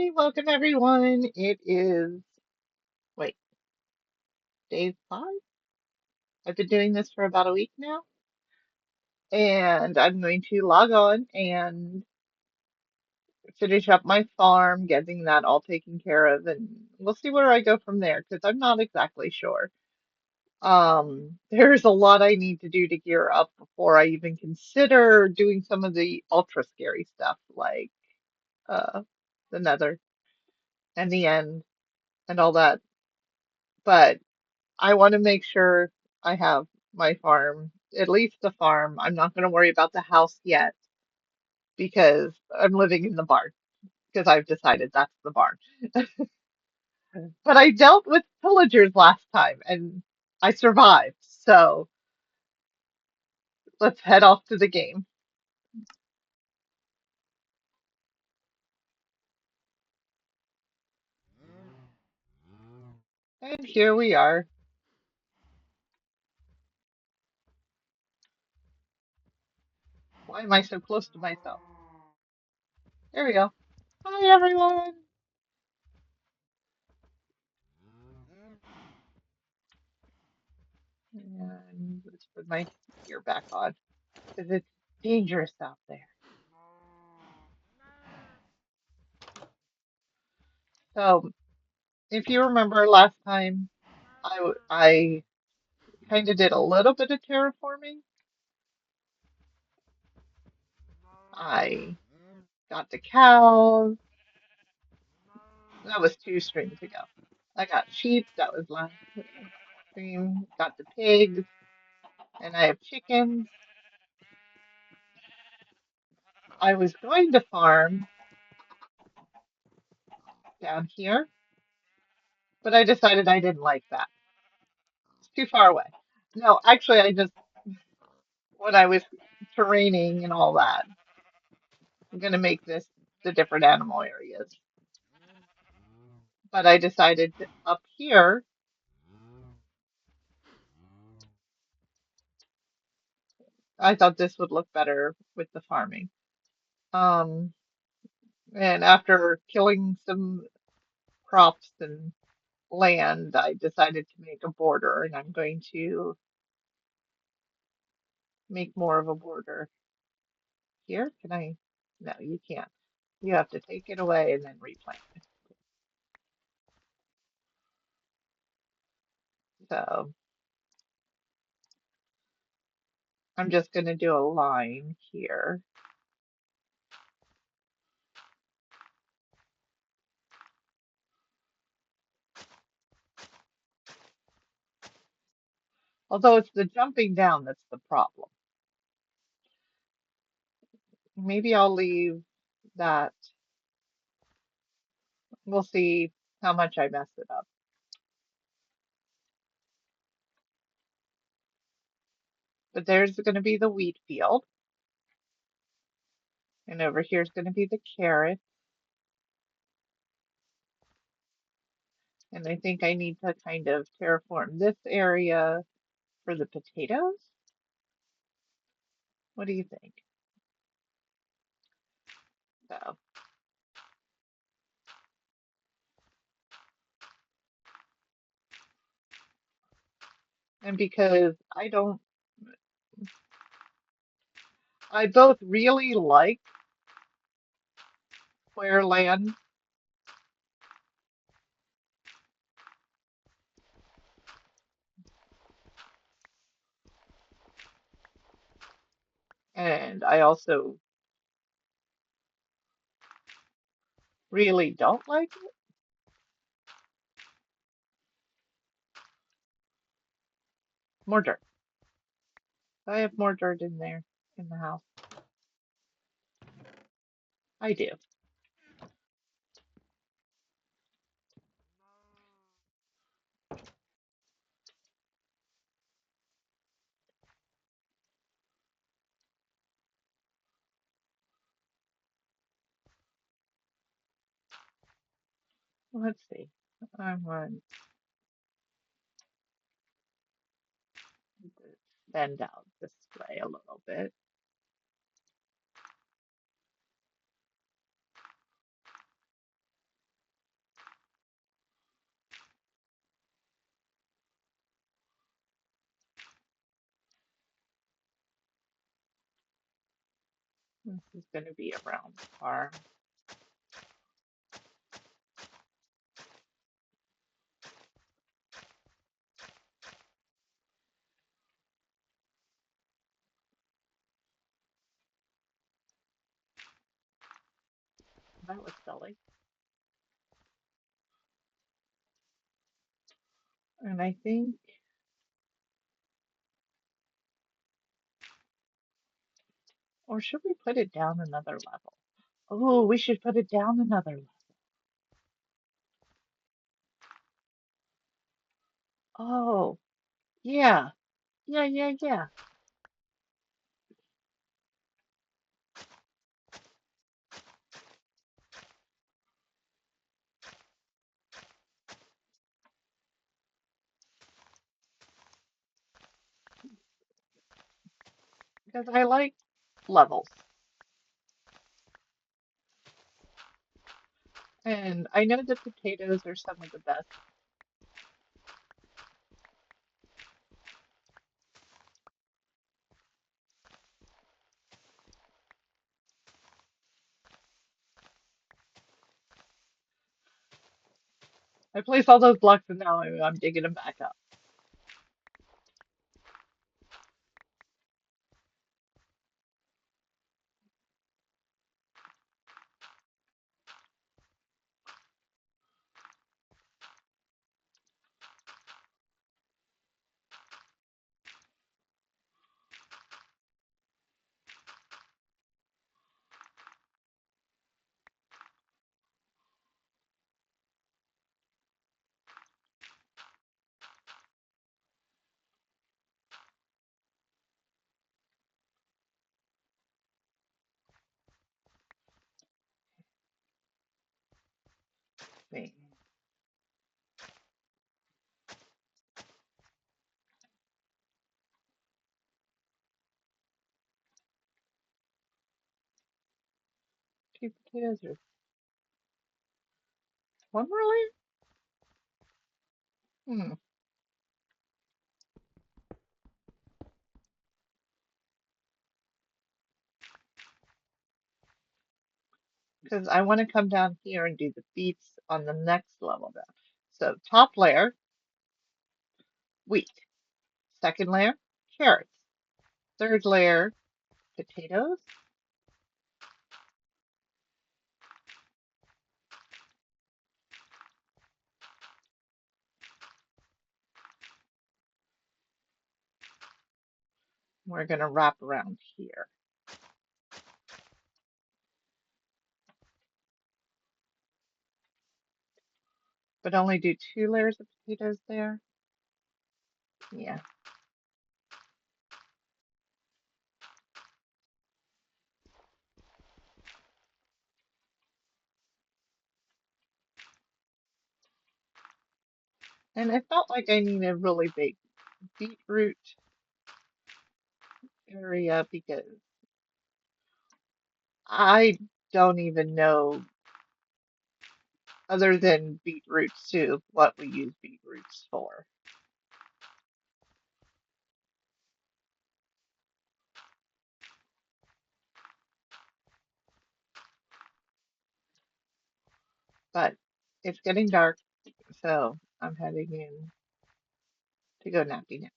Hi, welcome everyone. It is, wait, day 5? I've been doing this for about a week now, and I'm going to log on and finish up my farm, getting that all taken care of, and we'll see where I go from there because I'm not exactly sure. There's a lot I need to do to gear up before I even consider doing some of the ultra scary stuff like uh the Nether and the End and all that. But I want to make sure I have my farm, at least the farm. I'm not going to worry about the house yet because I'm living in the barn because I've decided that's the barn. But I dealt with pillagers last time and I survived. So let's head off to the game. And here we are. Why am I so close to myself? There we go. Hi, everyone. And let's put my gear back on because it's dangerous out there. So if you remember last time, I kind of did a little bit of terraforming. I got the cows. That was 2 streams ago. I got sheep. That was last stream. Got the pigs, and I have chickens. I was going to farm down here, but I decided I didn't like that. It's too far away. No, actually, when I was terraining and all that, I'm gonna make this the different animal areas. But I decided up here, I thought this would look better with the farming. Um, and after killing some crops and land, I decided to make a border, and I'm going to make more of a border here. Can I? No, you can't. You have to take it away and then replant it. So I'm just going to do a line here. Although it's the jumping down that's the problem. Maybe I'll leave that. We'll see how much I mess it up. But there's going to be the wheat field, and over here is going to be the carrot. And I think I need to kind of terraform this area for the potatoes. What do you think? So, and because I both really like square land and I also really don't like it. More dirt. I have more dirt in there in the house. I do. Let's see. I'm going to bend out this way a little bit. This is going to be around the farm. That was silly. And I think, or should we put it down another level? Oh, we should put it down another level. Oh, yeah, yeah. Because I like levels. And I know the potatoes are some of the best. I place all those blocks and now I'm digging them back up. See, 2 potatoes or one more layer? Because I want to come down here and do the beets on the next level down. So top layer, wheat. Second layer, carrots. Third layer, potatoes. We're going to wrap around here, but only do 2 layers of potatoes there. Yeah. And it felt like I need a really big beetroot area because I don't even know, other than beetroot soup, what we use beetroots for. But it's getting dark, so I'm heading in to go nappy nap.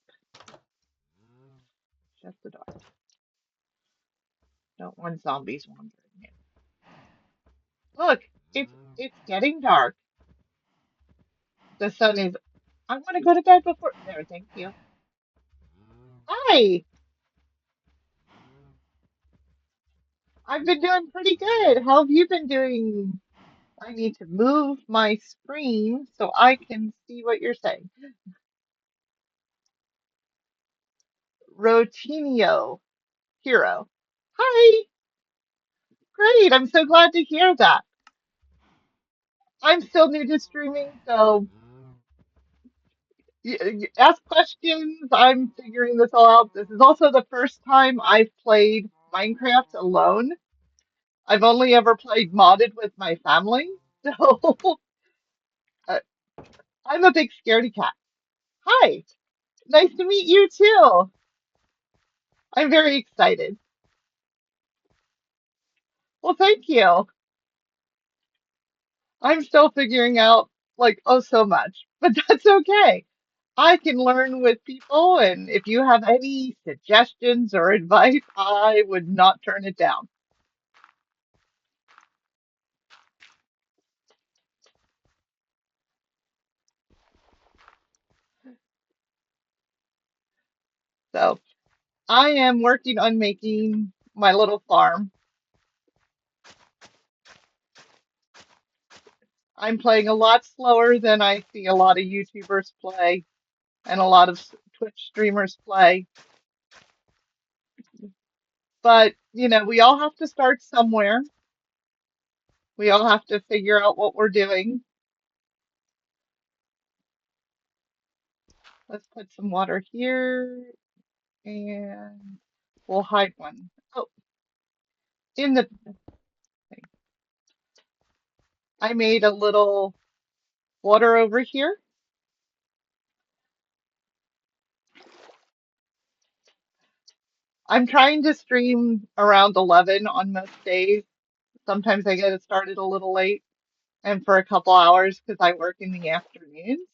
Shut the door. Don't want zombies wandering in. Look, it's getting dark. The sun is. I want to go to bed before. There, thank you. Hi, I've been doing pretty good. How have you been doing? I need to move my screen so I can see what you're saying. Rotinio Hero. Hi, great. I'm so glad to hear that. I'm still new to streaming, so ask questions. I'm figuring this all out. This is also the first time I've played Minecraft alone. I've only ever played modded with my family, so uh, I'm a big scaredy cat. Hi, nice to meet you too. I'm very excited. Well, thank you. I'm still figuring out like oh so much, but that's okay. I can learn with people, and if you have any suggestions or advice, I would not turn it down. So I am working on making my little farm. I'm playing a lot slower than I see a lot of YouTubers play and a lot of Twitch streamers play. But, we all have to start somewhere. We all have to figure out what we're doing. Let's put some water here and we'll hide one. Oh, in the thing. I made a little water over here. I'm trying to stream around 11 on most days. Sometimes I get it started a little late and for a couple hours because I work in the afternoons.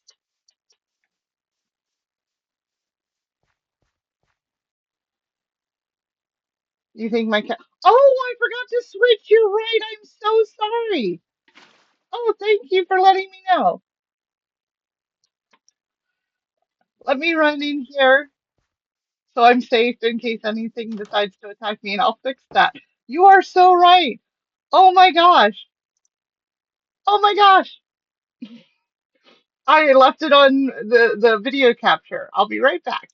You think my cat? Oh, I forgot to switch. You're right. I'm so sorry. Oh, thank you for letting me know. Let me run in here so I'm safe in case anything decides to attack me, and I'll fix that. You are so right. Oh my gosh. Oh my gosh. I left it on the video capture. I'll be right back.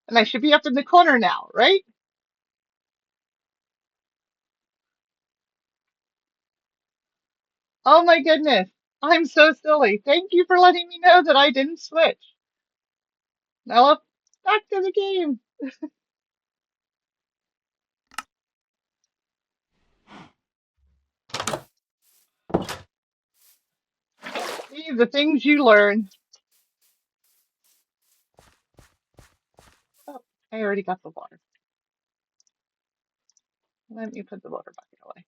And I should be up in the corner now, right? Oh my goodness. I'm so silly. Thank you for letting me know that I didn't switch. Now up back to the game. See the things you learn. Oh, I already got the water. Let me put the water bucket away.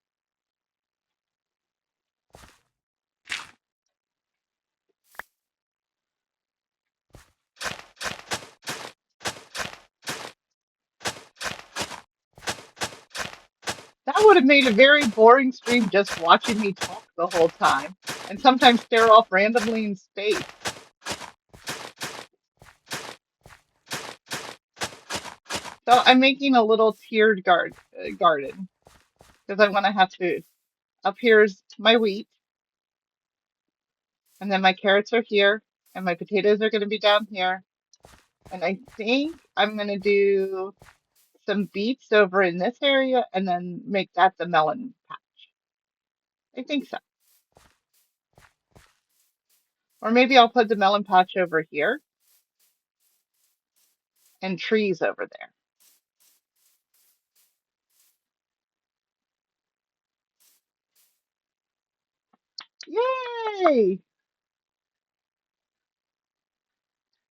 That would have made a very boring stream just watching me talk the whole time and sometimes stare off randomly in space. So I'm making a little tiered garden because I want to have food. Up here's my wheat, and then my carrots are here, and my potatoes are going to be down here. And I think I'm going to do some beets over in this area and then make that the melon patch. I think so. Or maybe I'll put the melon patch over here and trees over there. Yay!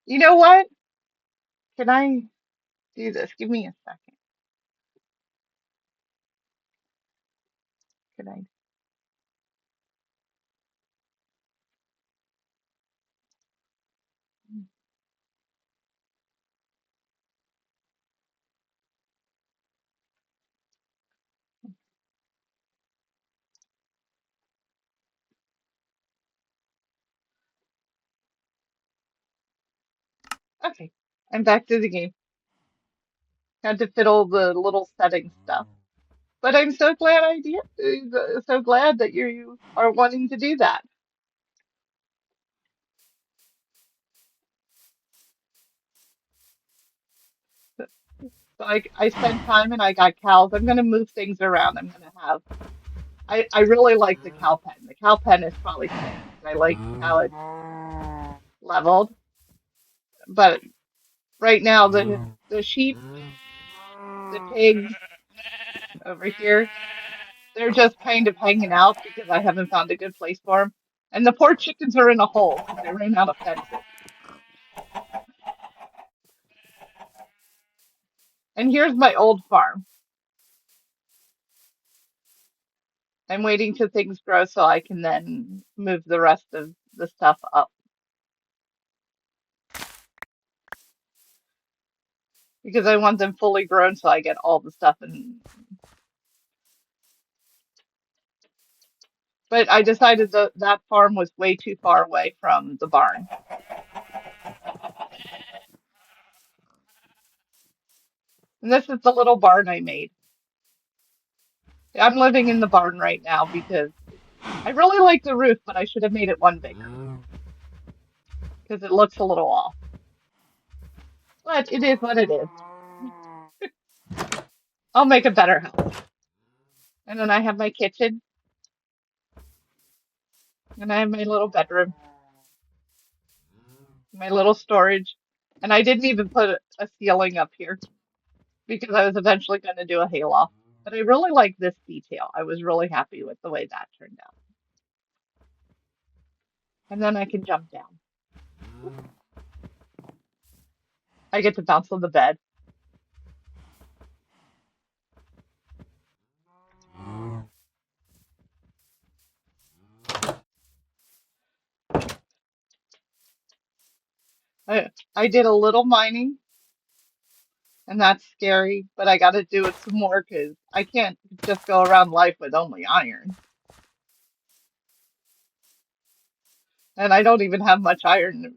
You know what? Can I do this? Give me a second. Can I? Okay, I'm back to the game. Had to fiddle the little setting stuff. But I'm so glad so glad that you are wanting to do that. So I spent time and I got cows. I'm gonna move things around. I'm gonna have I really like the cow pen. The cow pen is probably staying because I like how it's leveled. But right now the sheep, the pigs over here, they're just kind of hanging out because I haven't found a good place for them. And the poor chickens are in a hole because they ran out of fences. And here's my old farm. I'm waiting till things grow so I can then move the rest of the stuff up because I want them fully grown so I get all the stuff in. But I decided that that farm was way too far away from the barn. And this is the little barn I made. I'm living in the barn right now because I really like the roof, but I should have made it one bigger because it looks a little off. But it is what it is. I'll make a better house. And then I have my kitchen and I have my little bedroom, my little storage. And I didn't even put a ceiling up here because I was eventually going to do a hayloft. But I really like this detail. I was really happy with the way that turned out. And then I can jump down. I get to bounce on the bed. I did a little mining, and that's scary, but I got to do it some more because I can't just go around life with only iron. And I don't even have much iron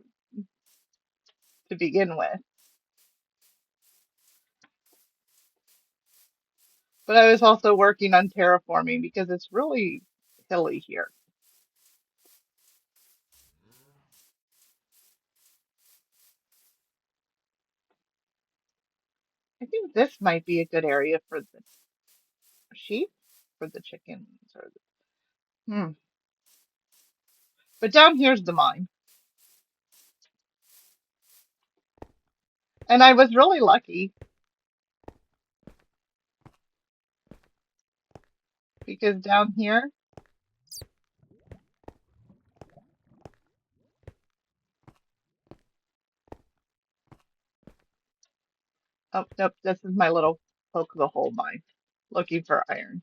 to begin with. But I was also working on terraforming because it's really hilly here. I think this might be a good area for the sheep, for the chickens, or hmm. But down here's the mine. And I was really lucky because down here, oh, nope, this is my little poke the hole mine looking for iron.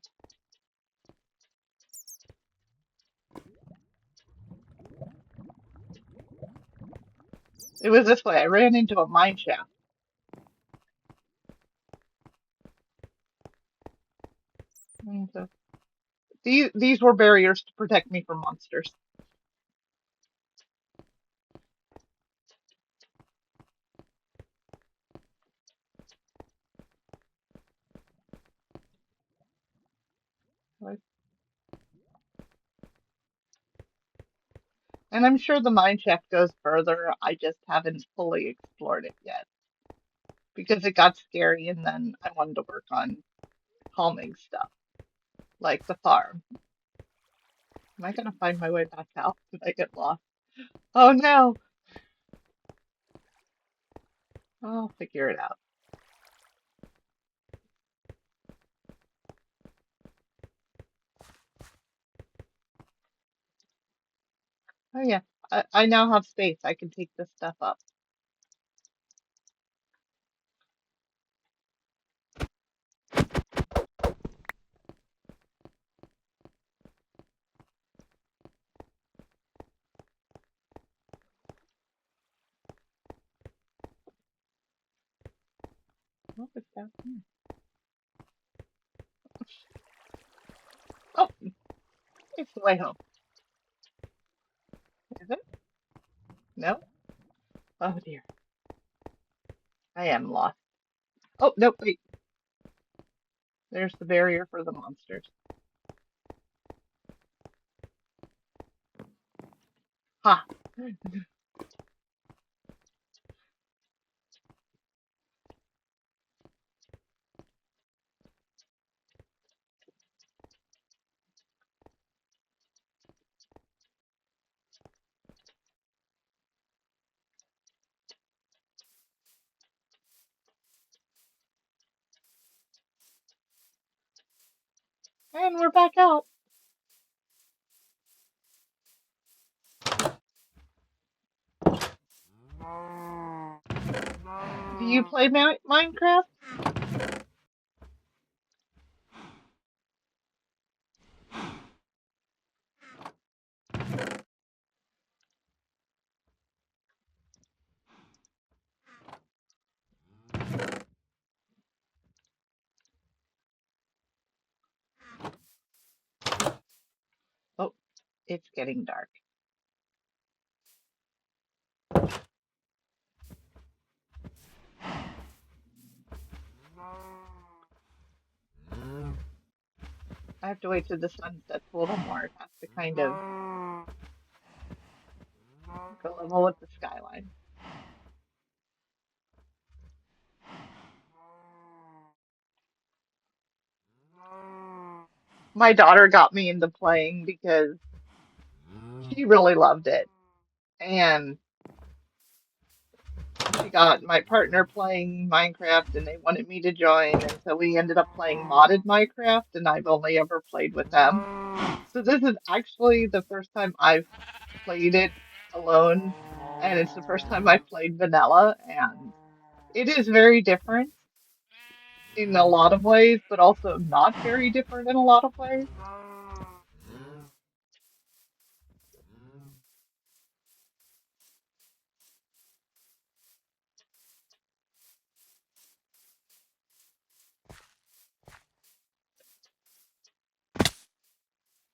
It was this way. I ran into a mine shaft. And so these were barriers to protect me from monsters. And I'm sure the mine shaft goes further. I just haven't fully explored it yet because it got scary and then I wanted to work on calming stuff like the farm. Am I gonna find my way back out? Did I get lost? Oh no! I'll figure it out. Oh yeah, I now have space. I can take this stuff up. What was down here? Oh, it's the way home. Is it? No? Oh dear. I am lost. Oh, no, wait. There's the barrier for the monsters. Ha! And we're back out. Do you play Minecraft? It's getting dark. I have to wait till the sun sets a little more. It has to kind of go level with the skyline. My daughter got me into playing because she really loved it. And she got my partner playing Minecraft and they wanted me to join. And so we ended up playing modded Minecraft and I've only ever played with them. So this is actually the first time I've played it alone. And it's the first time I've played vanilla. And it is very different in a lot of ways, but also not very different in a lot of ways.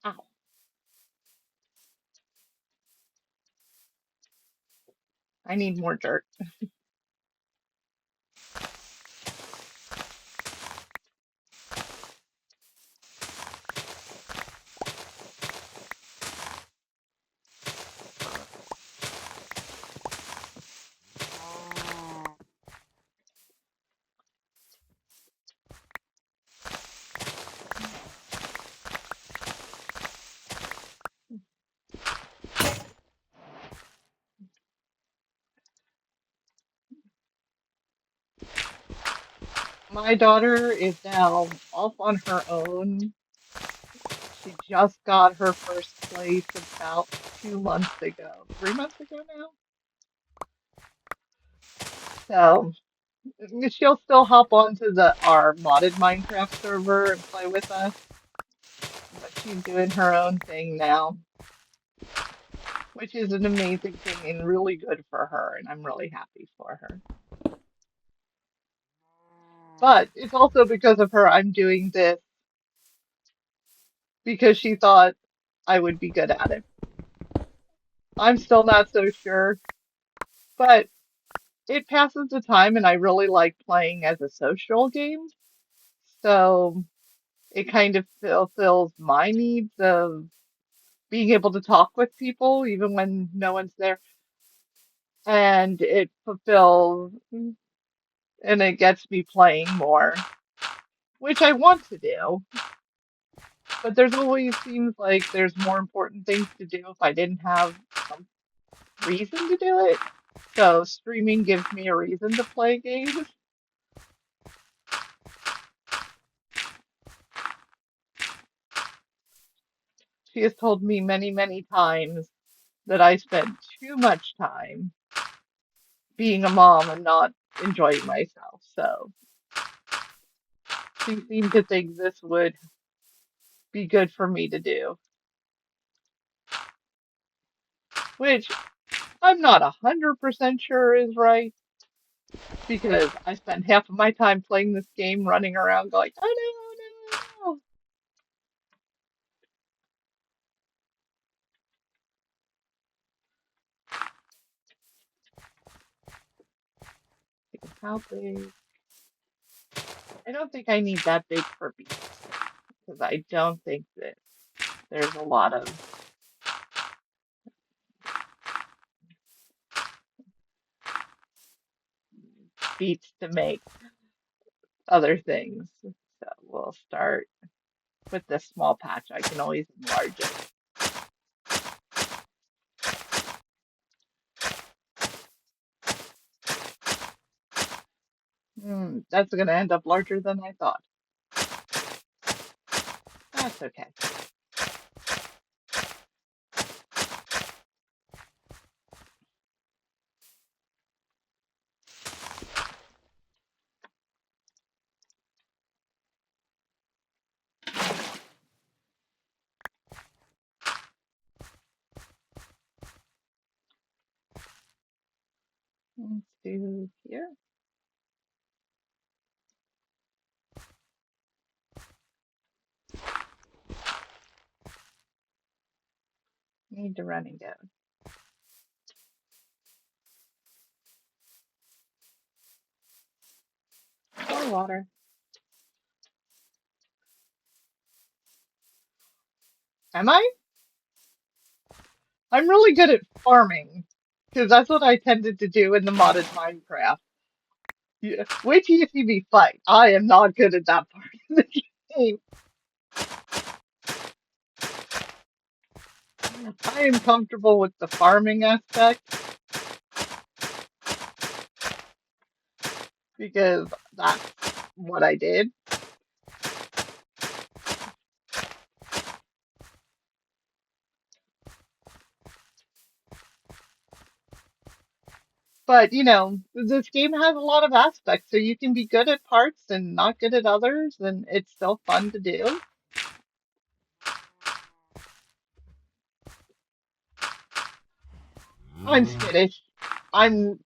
Ow, I need more dirt. My daughter is now off on her own. She just got her first place about 2 months ago, 3 months ago now. So she'll still hop onto the our modded Minecraft server and play with us, but she's doing her own thing now, which is an amazing thing and really good for her, and I'm really happy for her. But it's also because of her I'm doing this because she thought I would be good at it. I'm still not so sure, but it passes the time and I really like playing as a social game. So it kind of fulfills my needs of being able to talk with people even when no one's there. And it fulfills and it gets me playing more, which I want to do. But there's always seems like there's more important things to do if I didn't have some reason to do it. So streaming gives me a reason to play games. She has told me many, many times that I spent too much time being a mom and not enjoying myself. So she seemed to think this would be good for me to do, which I'm not 100% sure is right because I spend half of my time playing this game running around going, oh no, no, no. How big? I don't think I need that big for beets because I don't think that there's a lot of beets to make other things. So we'll start with this small patch. I can always enlarge it. That's going to end up larger than I thought. That's okay. Let's do here. Need to run and go. More water. Am I? I'm really good at farming because that's what I tended to do in the modded Minecraft. Yeah. Wait till you see me fight. I am not good at that part of the game. I am comfortable with the farming aspect because that's what I did. But, this game has a lot of aspects, so you can be good at parts and not good at others, and it's still fun to do. I'm skittish. I'm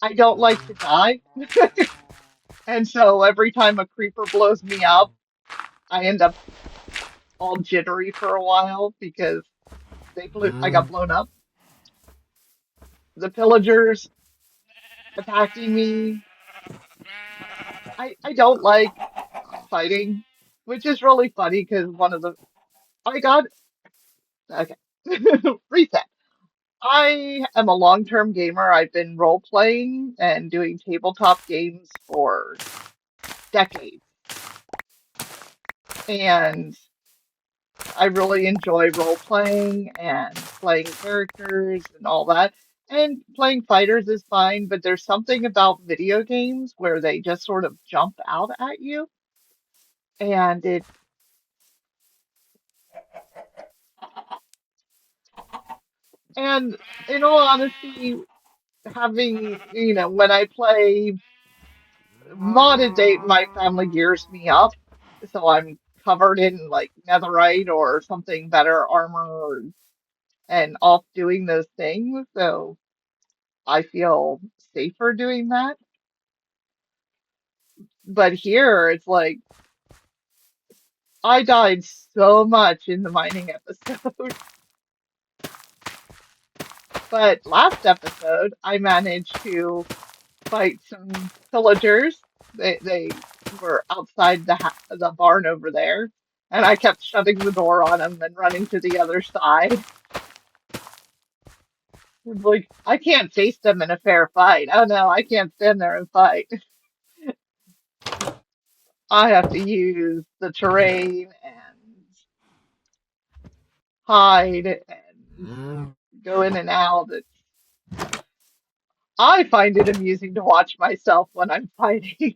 I don't like to die, and so every time a creeper blows me up, I end up all jittery for a while because I got blown up. The pillagers attacking me. I don't like fighting, which is really funny because I got okay. Reset. I am a long-term gamer. I've been role playing and doing tabletop games for decades, and I really enjoy role playing and playing characters and all that. And playing fighters is fine, but there's something about video games where they just sort of jump out at you, and and in all honesty, when I play modded, my family gears me up, so I'm covered in like netherite or something better armor and off doing those things. So I feel safer doing that. But here it's like I died so much in the mining episode. But last episode I managed to fight some pillagers. They were outside the barn over there, and I kept shutting the door on them and running to the other side. It's like I can't face them in a fair fight. Oh no, I can't stand there and fight. I have to use the terrain and hide and go in and out. I find it amusing to watch myself when I'm fighting,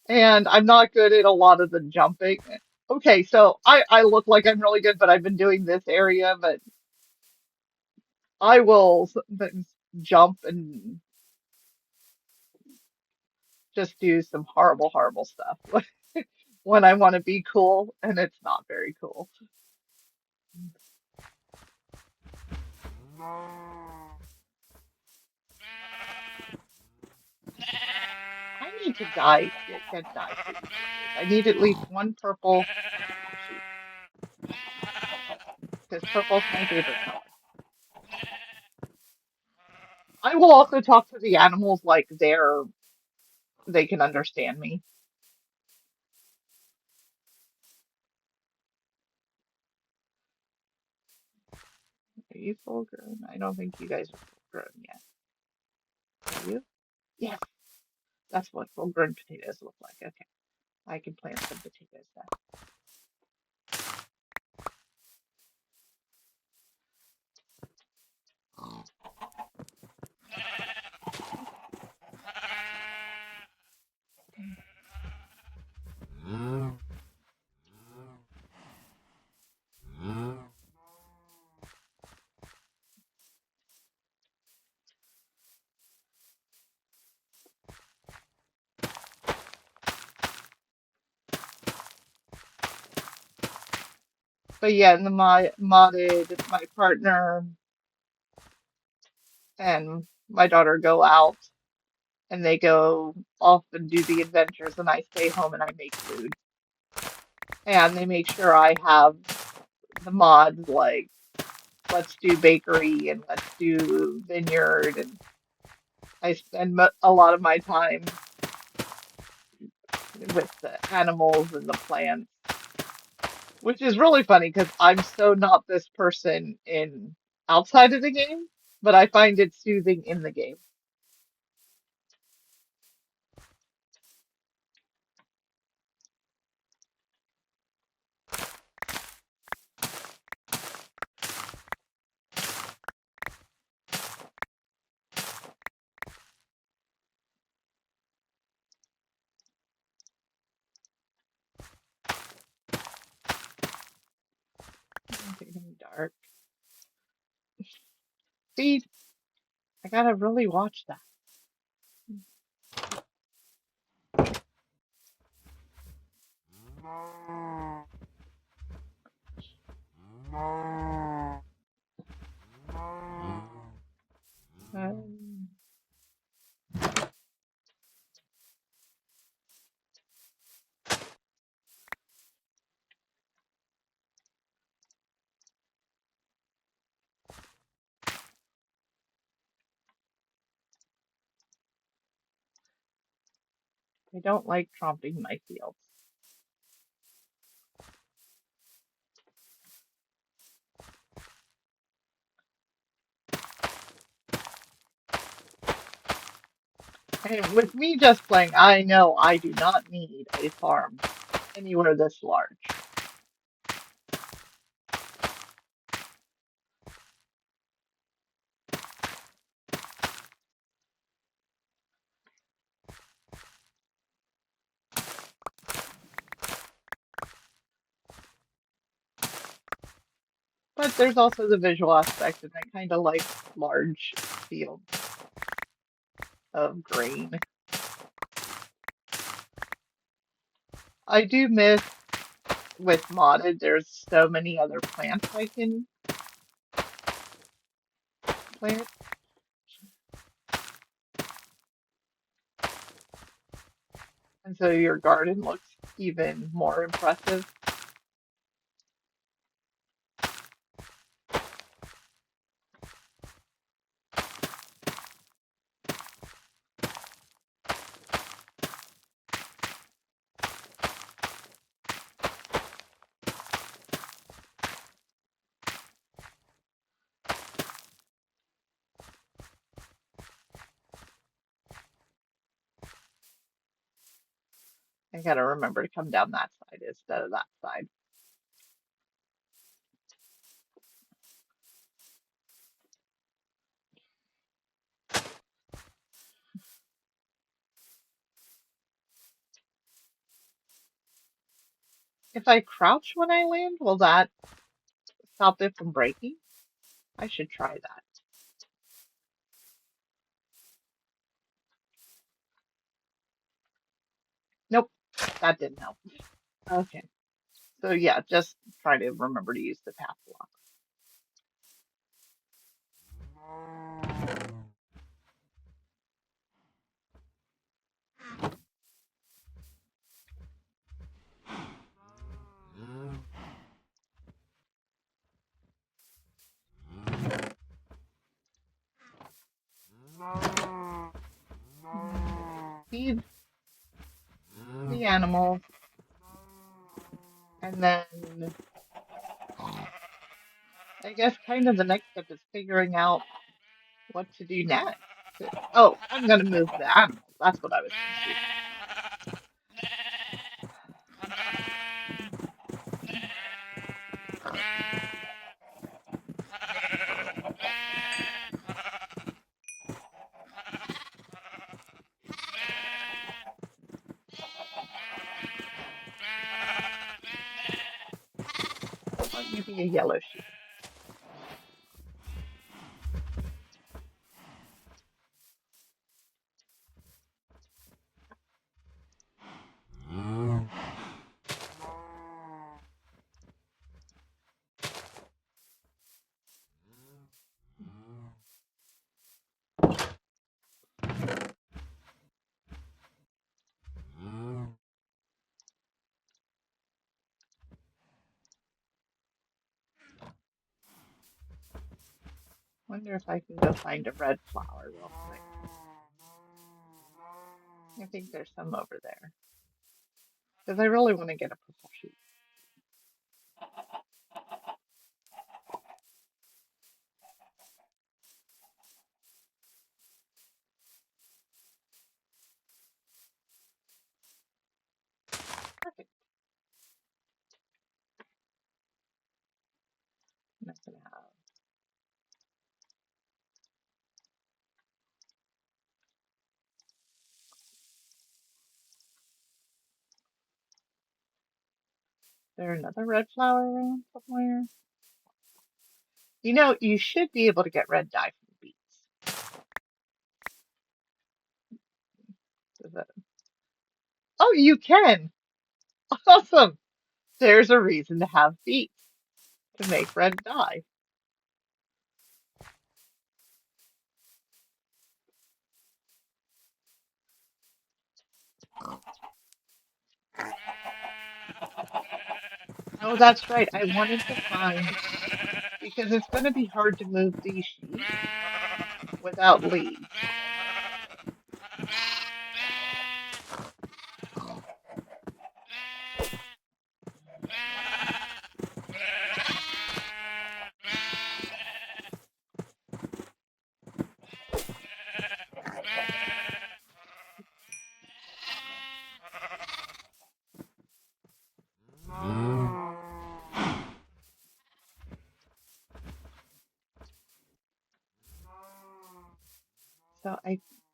and I'm not good at a lot of the jumping. Okay, so I look like I'm really good, but I've been doing this area, but I will sometimes jump and just do some horrible, horrible stuff when I want to be cool, and it's not very cool. I need to get dye for each of these. I need at least one purple. Oh shoot, because purple's my favorite color. I will also talk to the animals like they can understand me. Are you full grown? I don't think you guys are full grown yet. Are you? Yes, that's what full grown potatoes look like. Okay, I can plant some potatoes then. But yeah, in the modded, my partner and my daughter go out and they go off and do the adventures, and I stay home and I make food. And they make sure I have the mods like let's do bakery and let's do vineyard, and I spend a lot of my time with the animals and the plants, which is really funny because I'm so not this person in outside of the game, but I find it soothing in the game. It's getting dark. See, I gotta really watch that. Um, I don't like tromping my fields. And with me just playing, I know I do not need a farm anywhere this large. But there's also the visual aspect, and I kind of like large fields of grain. I do miss with modded, there's so many other plants I can plant, and so your garden looks even more impressive. I gotta remember to come down that side instead of that side. If I crouch when I land, will that stop it from breaking? I should try that. Nope, that didn't help. Okay, so yeah, just try to remember to use the path block. Feed the animals, and then I guess kind of the next step is figuring out what to do next. Oh, I'm gonna move the animals. That's what I was gonna do. Let you be a yellow sheep. Wonder if I can go find a red flower real quick. I think there's some over there. Because I really want to get a purple shoot. Perfect. I'm not gonna have. Is there another red flower around somewhere? You know, you should be able to get red dye from beets. Is that... Oh, you can! Awesome! There's a reason to have beets to make red dye. Oh, that's right. I wanted to find, because it's going to be hard to move these sheep without leaves. So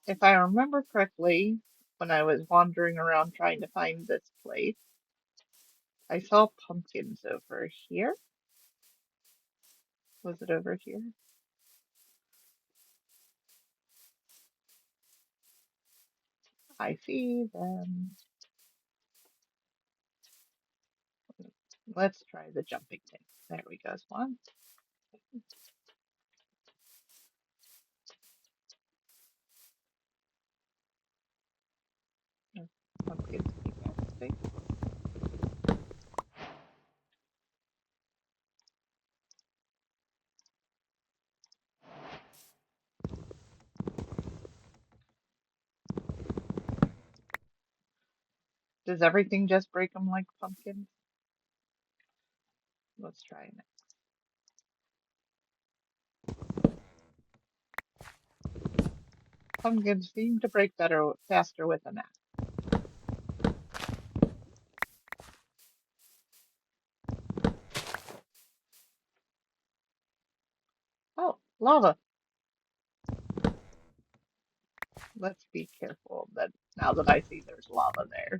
if I remember correctly, when I was wandering around trying to find this place, I saw pumpkins over here. Was it over here? I see them. Let's try the jumping thing. There we go. One. Pumpkins keep active. Does everything just break them like pumpkins? Let's try it. Pumpkins seem to break better, faster with an axe. Oh, lava. Let's be careful that now that I see there's lava there.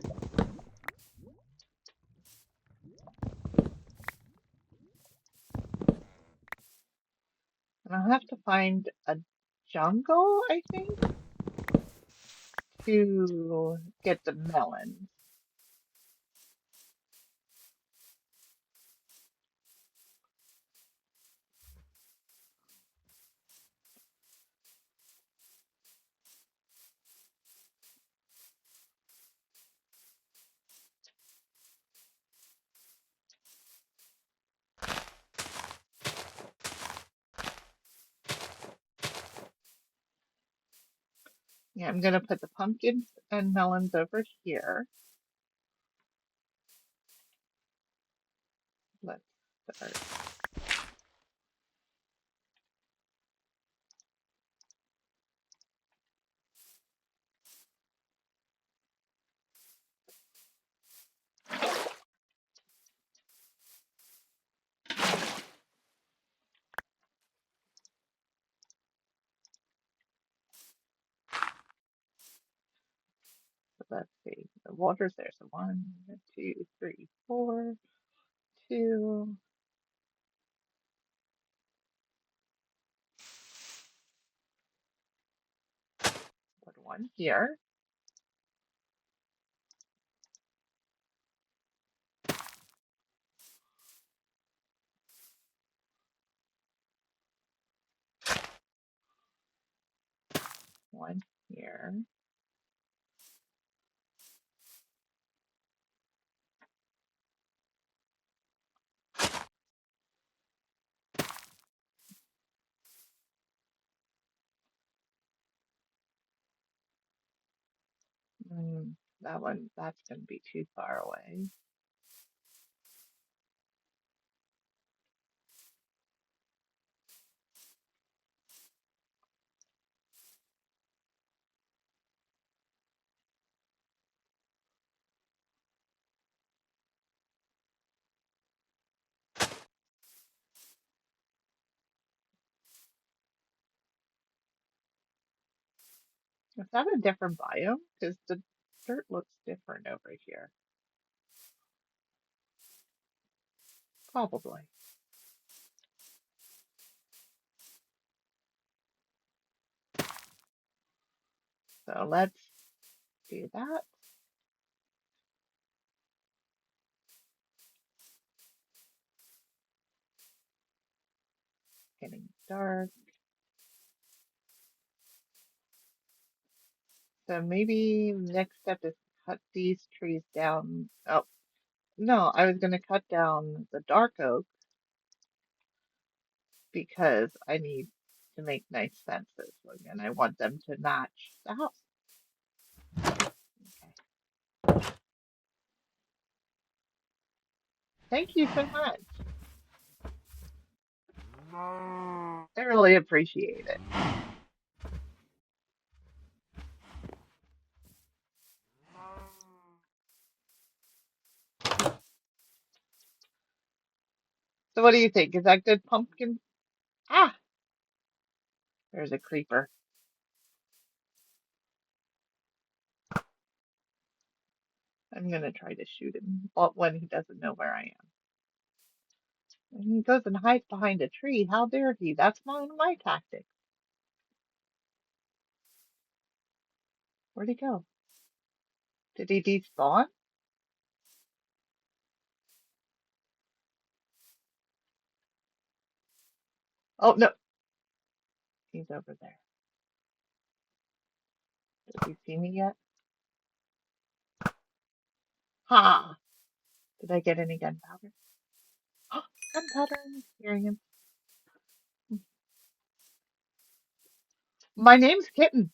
And I'll have to find a jungle, I think, to get the melons. Yeah, I'm gonna put the pumpkins and melons over here. Let's start. So let's see. The water's there. So 1, 2, 3, 4, 2. Put 1 here. One here. That's going to be too far away. Is that a different biome? Because the dirt looks different over here. Probably. So let's do that. Getting dark. So maybe next step is cut these trees down. Oh, no, I was going to cut down the dark oak because I need to make nice fences and I want them to match the house. Okay. Thank you so much. I really appreciate it. So what do you think? Is that good pumpkin? Ah, there's a creeper. I'm gonna try to shoot him when he doesn't know where I am. And he goes and hides behind a tree. How dare he? That's not my tactic. Where'd he go? Did he despawn? Oh no, he's over there. Does he see me yet? Ha! Did I get any gunpowder? Gunpowder! I'm hearing him. My name's Kitten,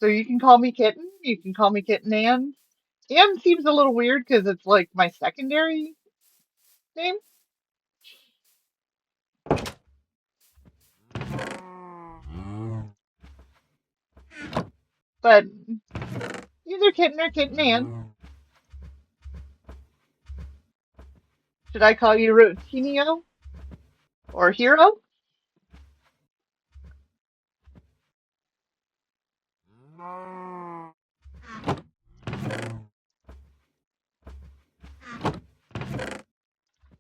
so you can call me Kitten. You can call me Kitten Ann. Ann seems a little weird because it's like my secondary name, but either Kitten or Kitten Ann. Should I call you Rotinio or Hero?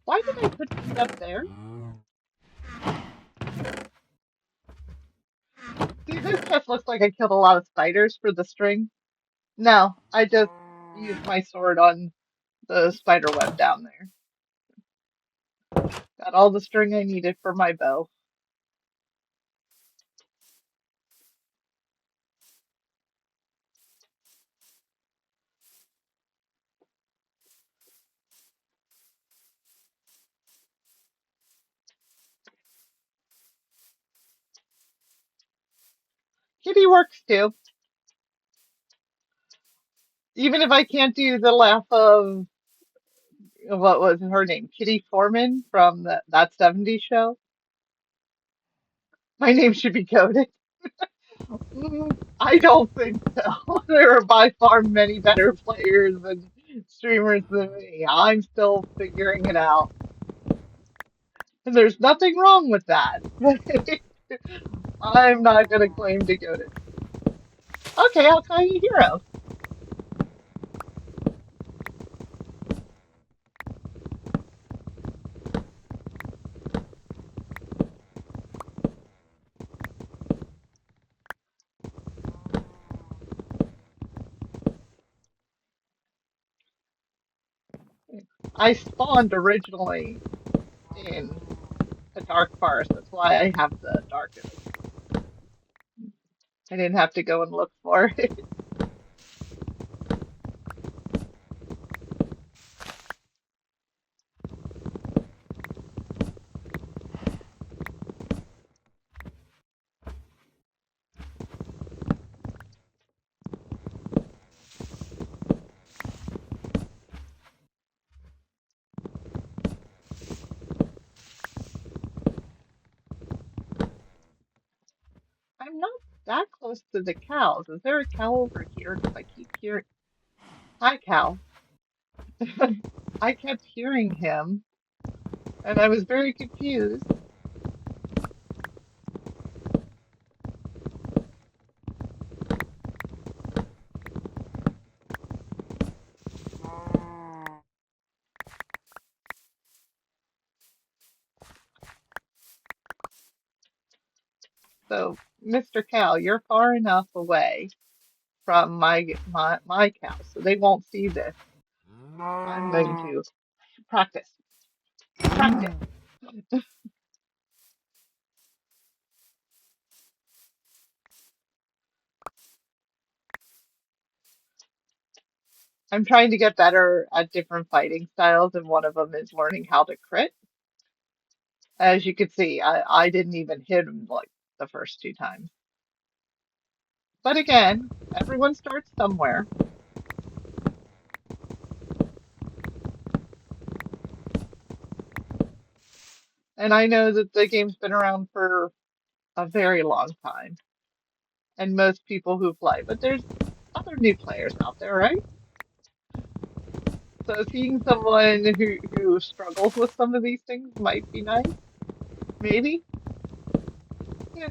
Why did I put feet up there? See, this just looks like I killed a lot of spiders for the string. No, I just used my sword on the spider web down there. Got all the string I needed for my bow. Kitty works too. Even if I can't do the laugh of what was her name? Kitty Foreman from that 70s show. My name should be coded. I don't think so. There are by far many better players and streamers than me. I'm still figuring it out. And there's nothing wrong with that. I'm not going to claim to go to. Okay, I'll call you Hero. I spawned originally in a dark forest. That's why I have the dark oak. I didn't have to go and look for it. close to the cows. Is there a cow over here? Because I keep hearing, hi, cow. I kept hearing him, and I was very confused. So, Mr. Cow, you're far enough away from my cows, so they won't see this. I'm going to practice, practice. I'm trying to get better at different fighting styles, and one of them is learning how to crit. As you can see, I didn't even hit him like the first two times. But again, everyone starts somewhere, and I know that the game's been around for a very long time, and most people who play, but there's other new players out there, right? So seeing someone who struggles with some of these things might be nice, maybe. Yeah.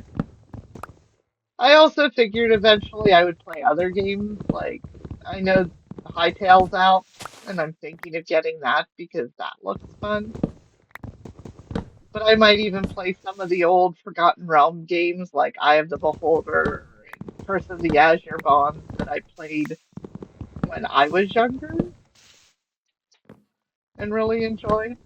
I also figured eventually I would play other games. Like I know Hytale's out, and I'm thinking of getting that because that looks fun. But I might even play some of the old Forgotten Realm games like Eye of the Beholder and Curse of the Azure Bonds that I played when I was younger and really enjoyed.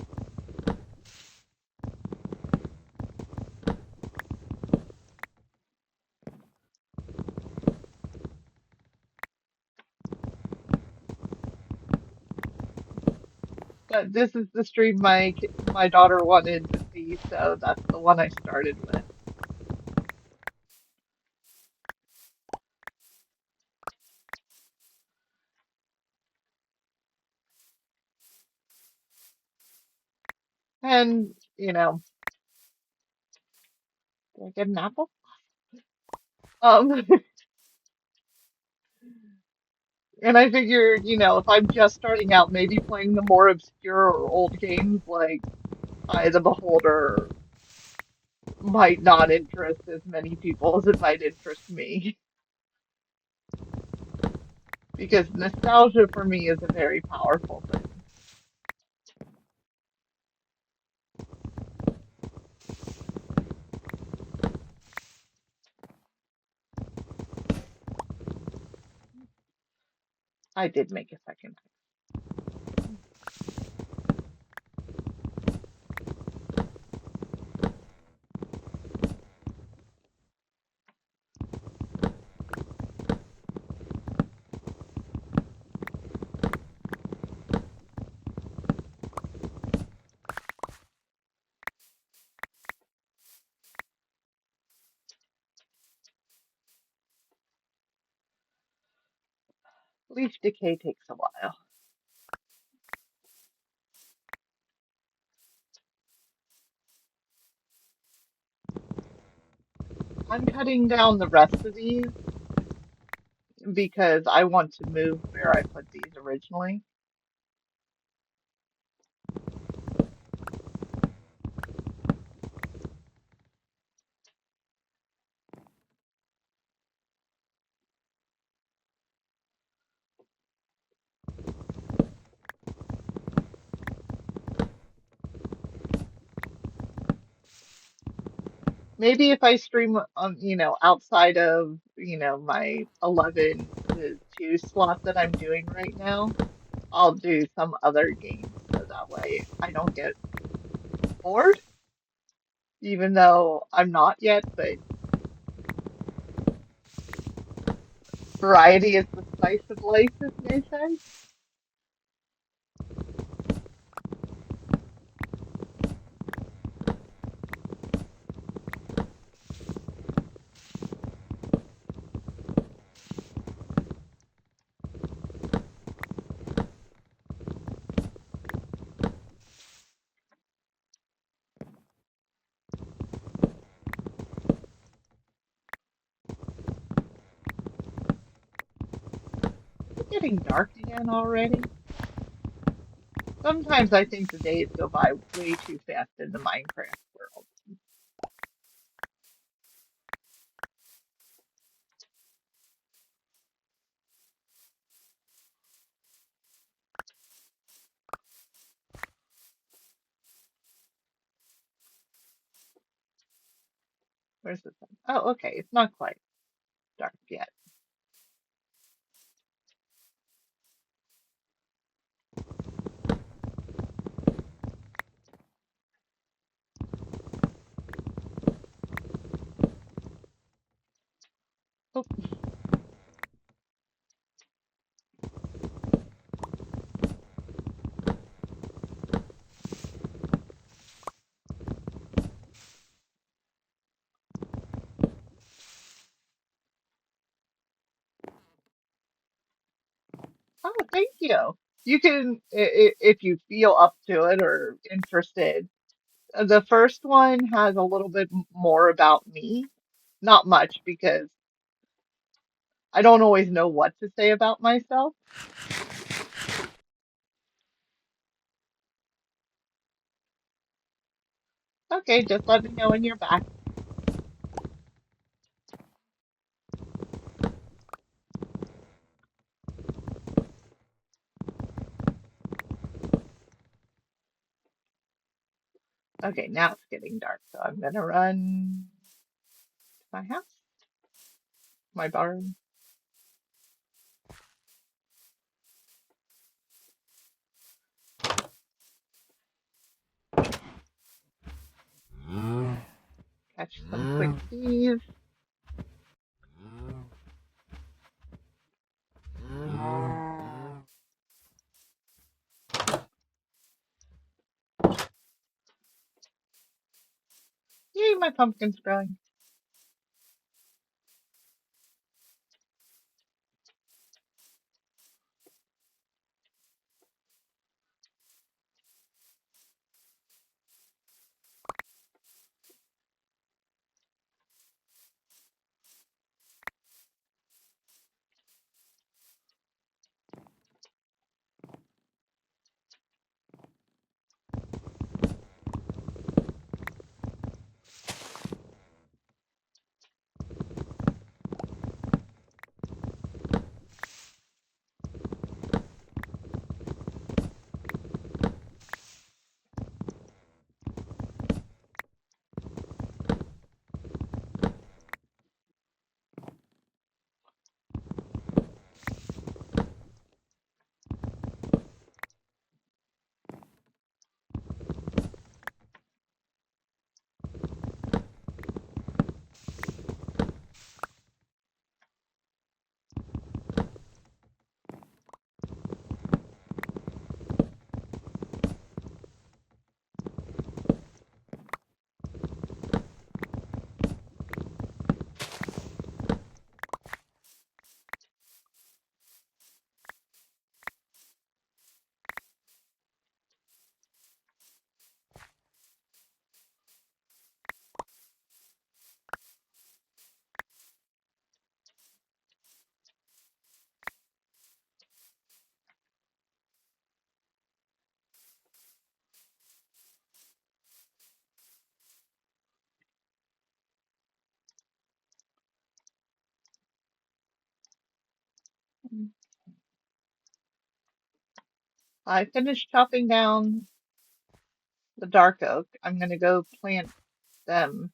But this is the stream my daughter wanted to see, so that's the one I started with. And, did I get an apple? Um, and I figured, if I'm just starting out, maybe playing the more obscure or old games like Eye of the Beholder might not interest as many people as it might interest me. Because nostalgia for me is a very powerful thing. I did make a second. Leaf decay takes a while. I'm cutting down the rest of these because I want to move where I put these originally. Maybe if I stream outside of, my 11 to 2 slot that I'm doing right now, I'll do some other games so that way I don't get bored, even though I'm not yet, but variety is the spice of life, as they say. Getting dark again already. Sometimes I think the days go by way too fast in the Minecraft world. Where's the sun? Oh, okay. It's not quite dark yet. Oh, oh, thank you. You can, if you feel up to it or interested. The first one has a little bit more about me. Not much because I don't always know what to say about myself. Okay, just let me know when you're back. Okay, now it's getting dark, so I'm gonna run to my house, my barn. Catch some quick bees. Yay, my pumpkin's growing. I finished chopping down the dark oak. I'm gonna go plant them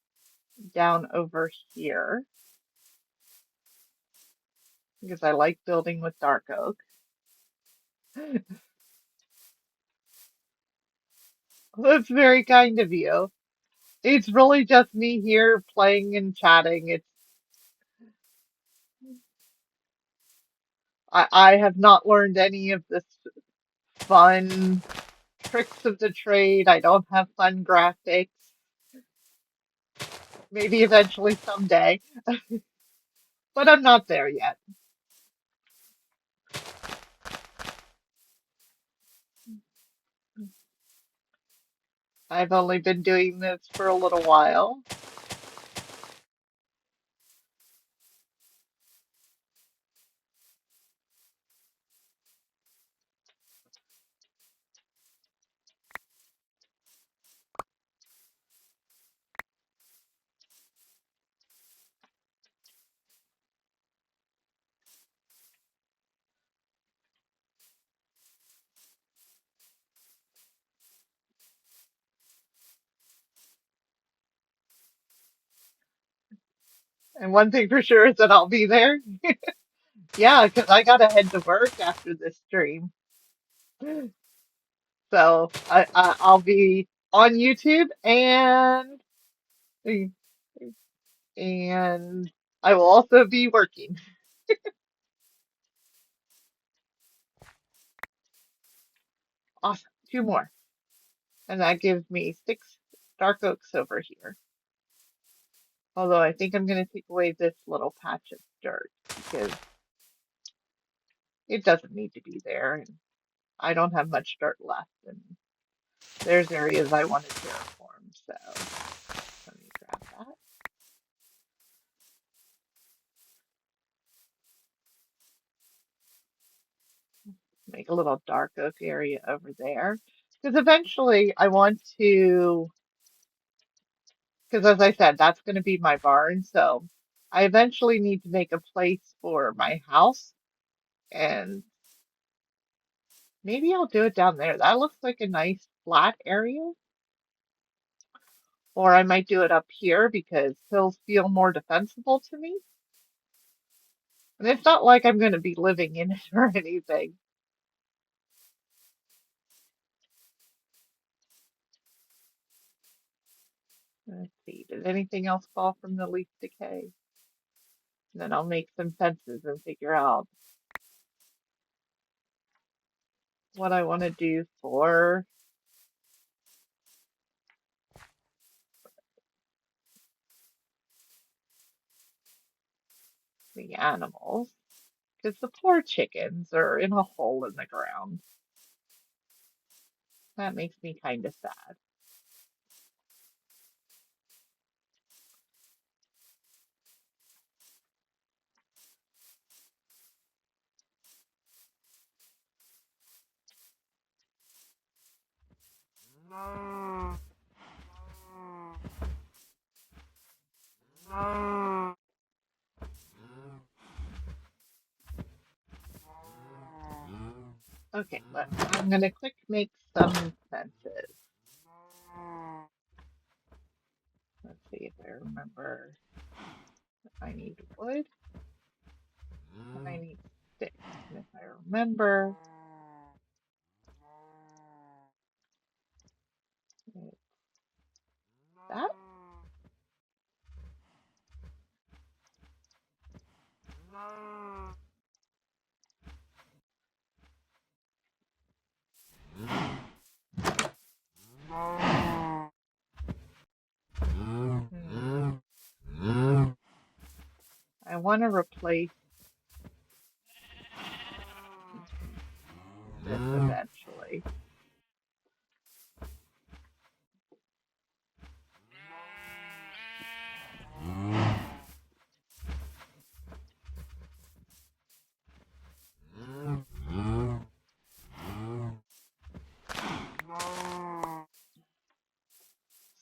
down over here because I like building with dark oak. That's very kind of you. It's really just me here playing and chatting. I have not learned any of this fun tricks of the trade. I don't have fun graphics. Maybe eventually someday, but I'm not there yet. I've only been doing this for a little while. And one thing for sure is that I'll be there. Yeah, because I gotta head to work after this stream. So I'll be on YouTube and I will also be working. Awesome. Two more. And that gives me six dark oaks over here. Although I think I'm going to take away this little patch of dirt because it doesn't need to be there. And I don't have much dirt left. And there's areas I want to terraform. So let me grab that. Make a little dark oak area over there. Because eventually I want to, because as I said, that's going to be my barn. So I eventually need to make a place for my house. And maybe I'll do it down there. That looks like a nice flat area. Or I might do it up here because hills feel more defensible to me. And it's not like I'm going to be living in it or anything. Let's see, did anything else fall from the leaf decay? And then I'll make some fences and figure out what I want to do for the animals. Because the poor chickens are in a hole in the ground. That makes me kind of sad. Okay, I'm gonna quick make some fences. Let's see if I remember. I need wood and I need sticks. And if I remember, it's that. Hmm. I want to replace this eventually.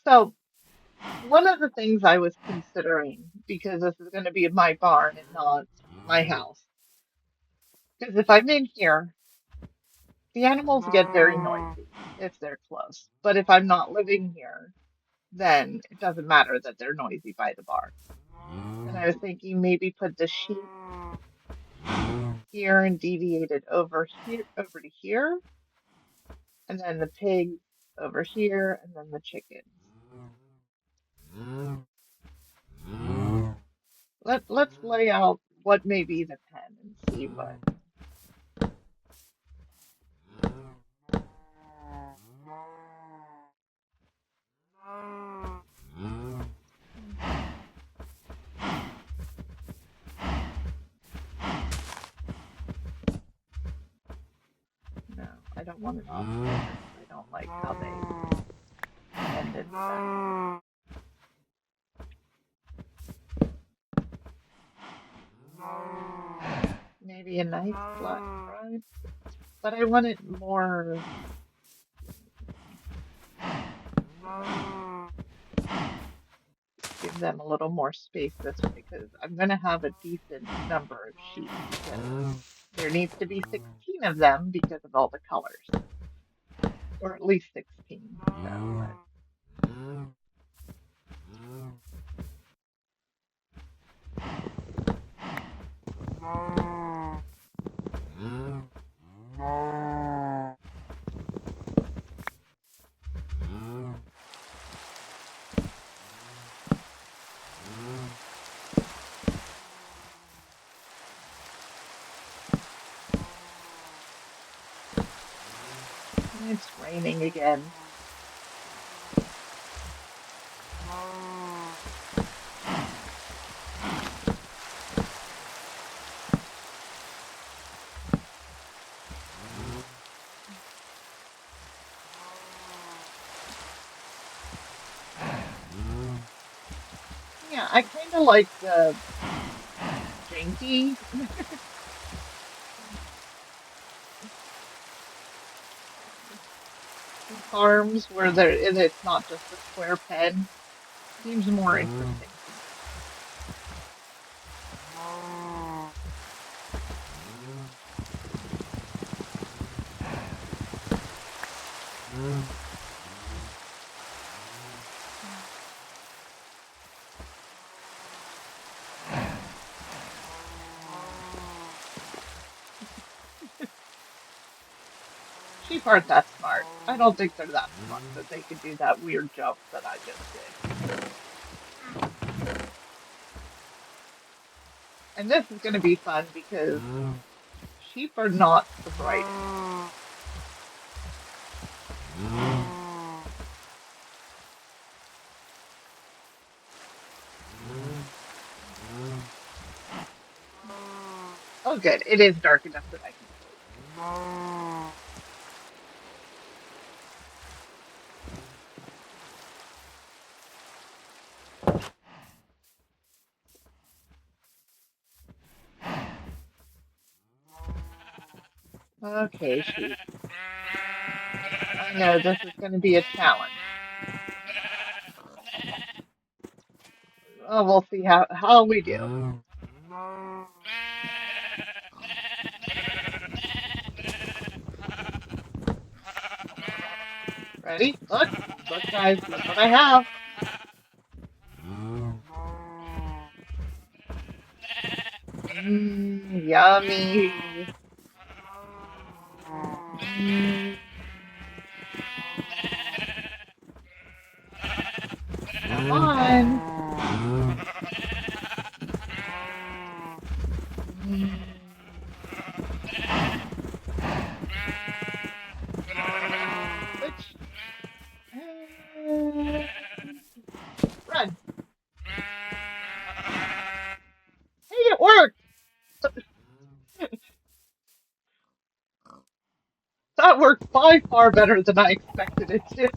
So one of the things I was considering, because this is going to be my barn and not my house, because if I'm in here, the animals get very noisy if they're close. But if I'm not living here, then it doesn't matter that they're noisy by the barn. And I was thinking maybe put the sheep here and deviate it over to here, and then the pigs over here, and then the chickens. Let's lay out what may be the pen and see what. No, I don't want it off center. I don't like how they ended that. Maybe a nice flat front, but I want it more. Give them a little more space this way because I'm going to have a decent number of sheep because there needs to be 16 of them because of all the colors, or at least 16. So It's raining again. Yeah, I kind of like the janky farms where it's not just a square pen. Seems more interesting to me. Sheep aren't that smart. I don't think they're that smart that they could do that weird jump that I just did. And this is going to be fun because sheep are not the brightest. Oh, good. It is dark enough that I can sleep. Okay, sheep. I know this is going to be a challenge. Oh, we'll see how we do. Ready? Look, look, guys. Look what I have. Yummy. Mm, come on. Mm, which? Uh, run. Hey, it worked. That worked by far better than I expected it to.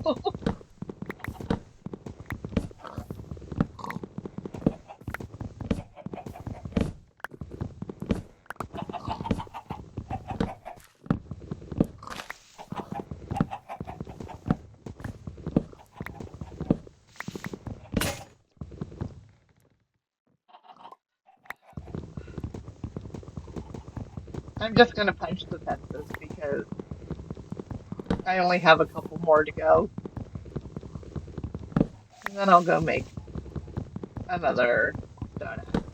I'm just gonna punch the fences because I only have a couple more to go, and then I'll go make another donut.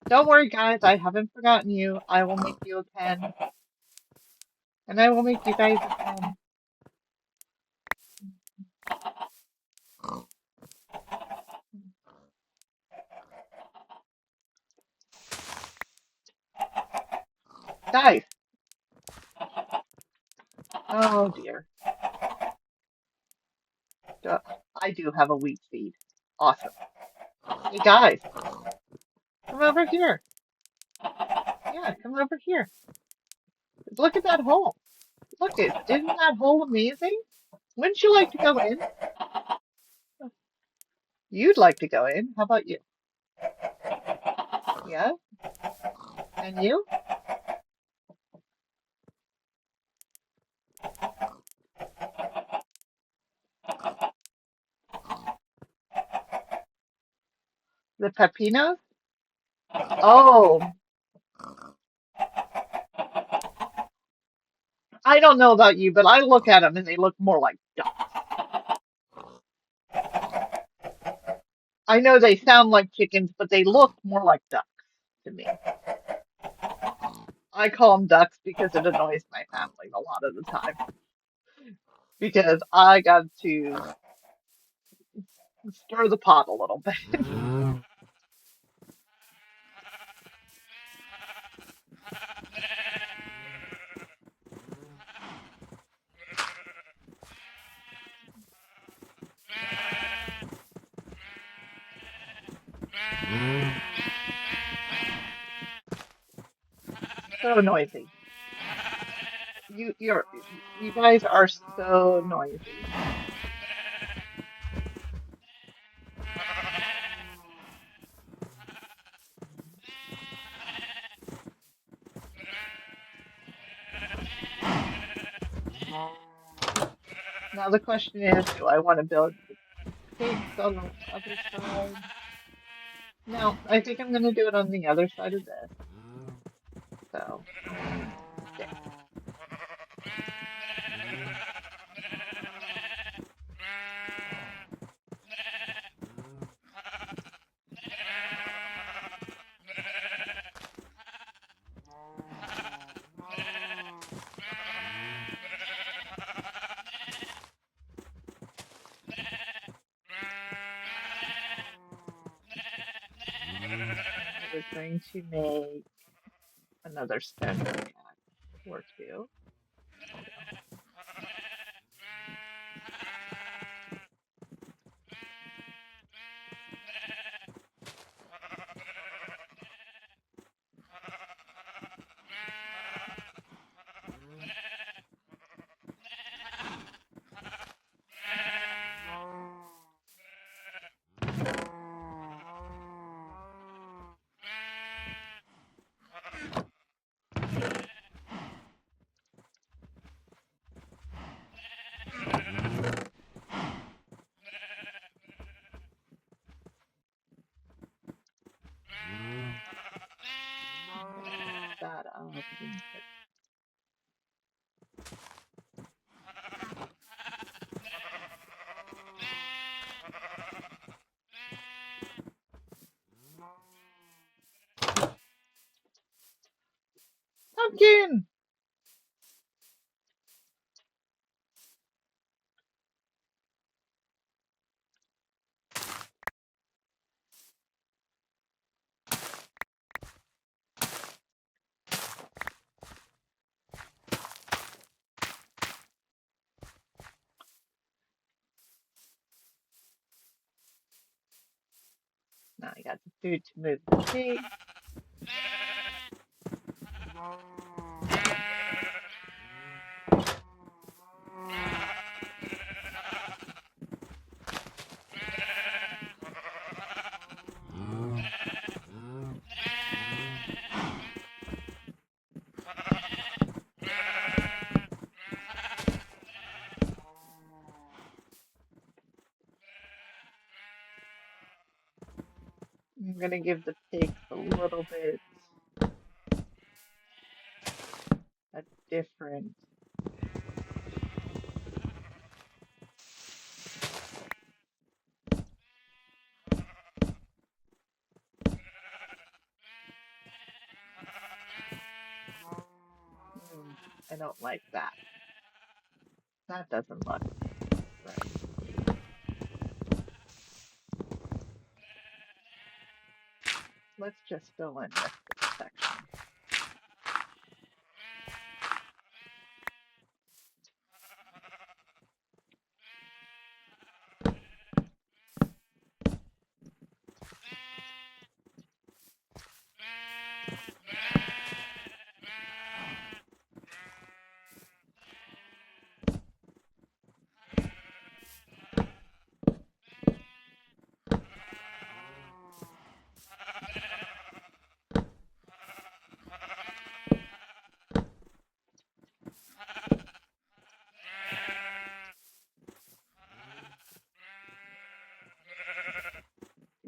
Don't worry, guys, I haven't forgotten you. I will make you a pen, and I will make you guys a pen. Guys, oh dear. Duh, I do have a wheat seed. Awesome. Hey, guys, come over here. Yeah, come over here. Look at that hole. Look it. Isn't that hole amazing? Wouldn't you like to go in? You'd like to go in. How about you? Yeah? And you? The pepinos? Oh, I don't know about you, but I look at them and they look more like ducks. I know they sound like chickens, but they look more like ducks to me. I call them ducks because it annoys my family a lot of the time because I got to stir the pot a little bit. So noisy. You guys are so noisy. Now the question is, do I want to build the pigs on the other side? No, I think I'm going to do it on the other side of this. So, there. I was going to make another stone pickaxe or two. That up and put pumpkin. Now I got the food to move the pig. I'm gonna give the pigs a little bit a different. Mm, I don't like that. That doesn't look right. Let's just fill in this section.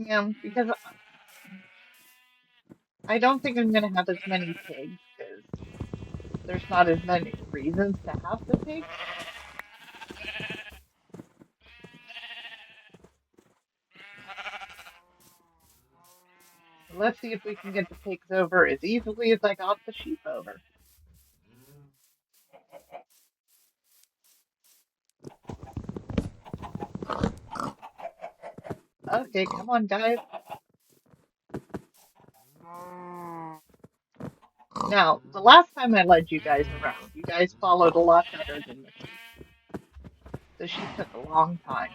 Yeah, because I don't think I'm gonna have as many pigs because there's not as many reasons to have the pigs. Let's see if we can get the pigs over as easily as I got the sheep over. Okay, come on, guys. Now, the last time I led you guys around, you guys followed a lot better than the sheep. The sheep took a long time.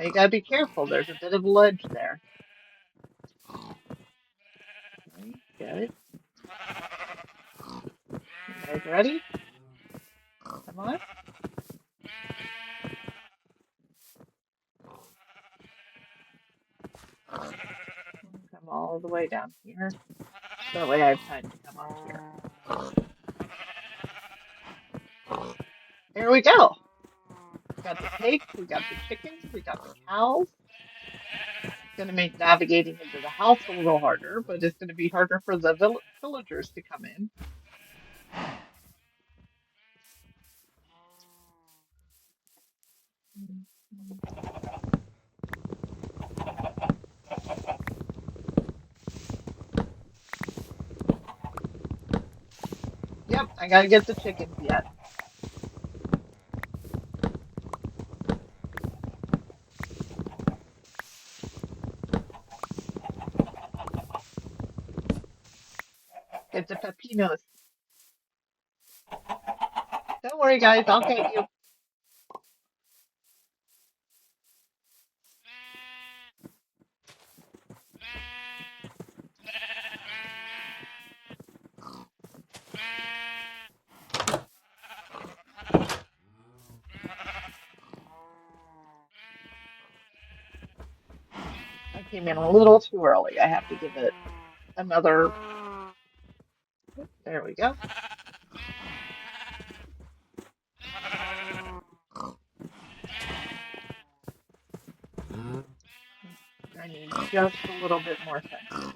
Now you gotta be careful. There's a bit of ledge there. Okay, good. You guys ready? Come on. Come all the way down here. That way I have time to come up here. There we go. We got the pigs, we got the chickens, we got the cows. It's going to make navigating into the house a little harder, but it's going to be harder for the villagers to come in. Yep, I gotta get the chickens yet. Get the pepinos. Don't worry, guys, I'll get you. I came in a little too early. I have to give it another. There we go. I need just a little bit more fence.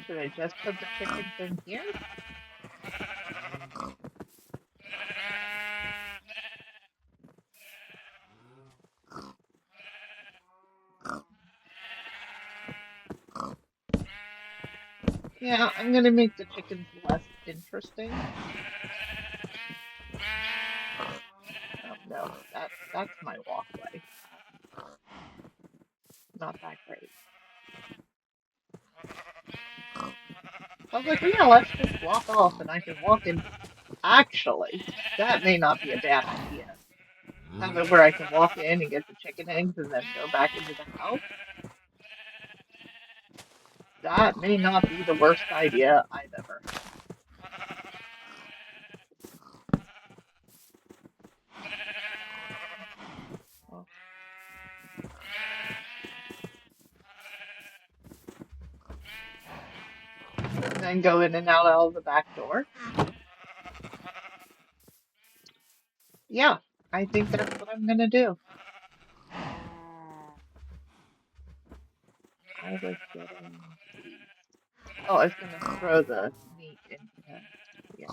Should I just put the chickens in here? Yeah, I'm gonna make the chickens less interesting. Oh no, that's my walkway. Not that great. I was like, well, yeah, let's just block off and I can walk in. Actually, that may not be a bad idea. Have it where I can walk in and get the chicken eggs and then go back into the house. That may not be the worst idea I've ever had. Well, and then go in and out of the back door. Yeah, I think that's what I'm gonna do. I was getting these. Oh, I was gonna throw the meat in. Yeah.